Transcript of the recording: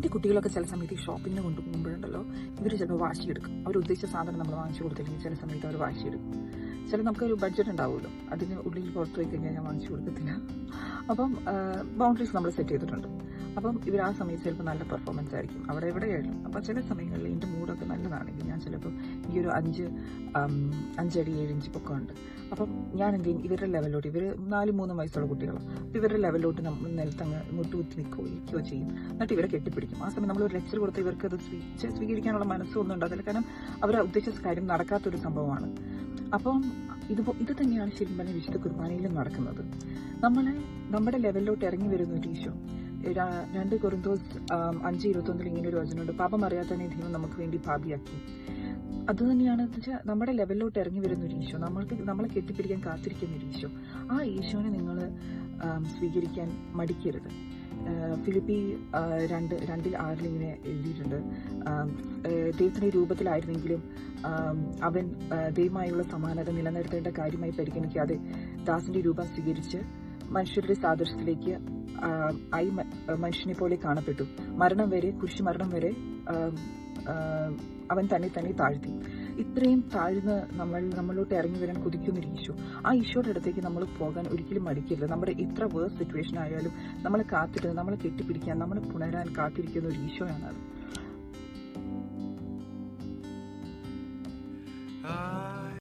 എൻ്റെ കുട്ടികളൊക്കെ ചില സമയത്ത് ഈ ഷോപ്പിങ്ങിന് കൊണ്ടുപോകുമ്പോഴുണ്ടല്ലോ, ഇവർ ചിലപ്പോൾ വാശിയെടുക്കും. അവർ ഉദ്ദേശിച്ച സാധനം നമ്മൾ വാങ്ങിച്ചു കൊടുത്തില്ലെങ്കിൽ ചില സമയത്ത് അവർ വാശിയെടുക്കും. നമുക്കൊരു ബഡ്ജറ്റ് ഉണ്ടാവുമല്ലോ, അതിന് ഉള്ളിൽ പുറത്ത് പോയി കഴിഞ്ഞാൽ ഞാൻ വാങ്ങിച്ചു കൊടുക്കത്തില്ല. അപ്പം ബൗണ്ടറീസ് നമ്മൾ സെറ്റ് ചെയ്തിട്ടുണ്ട്. അപ്പം ഇവർ ആ സമയത്ത് ചിലപ്പോൾ നല്ല പെർഫോമൻസ് ആയിരിക്കും അവിടെ എവിടെയായാലും. അപ്പോൾ ചില സമയങ്ങളിൽ എൻ്റെ മൂഡൊക്കെ നല്ലതാണെങ്കിൽ ഞാൻ ചിലപ്പോൾ ഈ ഒരു 5 അടി 7 ഇഞ്ച് പൊക്കമുണ്ട്. അപ്പം ഞാൻ എന്ത് ചെയ്യും, ഇവരുടെ ലെവലിലോട്ട്, ഇവർ 4-3 വയസ്സുള്ള കുട്ടികളാണ്. അപ്പോൾ ഇവരുടെ ലെവലിലോട്ട് നമ്മൾ നിലത്തങ്ങ് മുട്ടുകുത്തി ഇരിക്കുകയോ ചെയ്യും. എന്നിട്ട് ഇവരെ കെട്ടിപ്പിടിക്കും. ആ സമയം നമ്മളൊരു ലെക്ചർ കൊടുത്ത് ഇവർക്ക് അത് സ്വീകരിക്കാനുള്ള മനസ്സൊന്നും ഉണ്ടാകില്ല. കാരണം അവർ ഉദ്ദേശിച്ച കാര്യം നടക്കാത്തൊരു സംഭവമാണ്. അപ്പം ഇത് തന്നെയാണ് ശരിക്കും പറഞ്ഞാൽ വിശുദ്ധ കുർബാനയിലും നടക്കുന്നത്. നമ്മുടെ ലെവലിലോട്ട് ഇറങ്ങി വരുന്ന ഒരു ഈശോ. 2 കൊരിന്തോസ് 5:21 ഇങ്ങനെ ഒരു വചനമുണ്ട്, പാപം അറിയാത്തതിനെ ദൈവം നമുക്ക് വേണ്ടി പാപിയാക്കി. അത് തന്നെയാണ് നമ്മുടെ ലെവലിലോട്ട് ഇറങ്ങി വരുന്ന ഒരു ഈശോ, നമ്മളെ കെട്ടിപ്പിടിക്കാൻ കാത്തിരിക്കുന്ന ഒരു ഈശോ. ആ ഈശോനെ നിങ്ങൾ സ്വീകരിക്കാൻ മടിക്കരുത്. ഫിലിപ്പി 2:6 ഇങ്ങനെ എഴുതിയിട്ടുണ്ട്, ദൈവത്തിന്റെ രൂപത്തിലായിരുന്നെങ്കിലും അവൻ ദൈവമായുള്ള സമാനത നിലനിർത്തേണ്ട കാര്യമായി പരിഗണിക്കാതെ ദാസന്റെ രൂപം സ്വീകരിച്ച് മനുഷ്യരുടെ സാദൃശ്യത്തിലേക്ക് മനുഷ്യനെ പോലെ കാണപ്പെട്ടു. കുരിശു മരണം വരെ അവൻ തന്നെ താഴ്ത്തി. ഇത്രയും താഴ്ന്ന് നമ്മളിലോട്ട് ഇറങ്ങി വരാൻ കൊതിക്കുന്നൊരു ഈശോ. ആ ഈശോയുടെ അടുത്തേക്ക് നമ്മൾ പോകാൻ ഒരിക്കലും മടിക്കരുത്. നമ്മുടെ എത്ര വേഴ്സ് സിറ്റുവേഷൻ ആയാലും നമ്മളെ കാത്തിരുന്ന് നമ്മളെ കെട്ടിപ്പിടിക്കാൻ, നമ്മളെ പുണരാൻ കാത്തിരിക്കുന്ന ഒരു ഈശോയാണത്.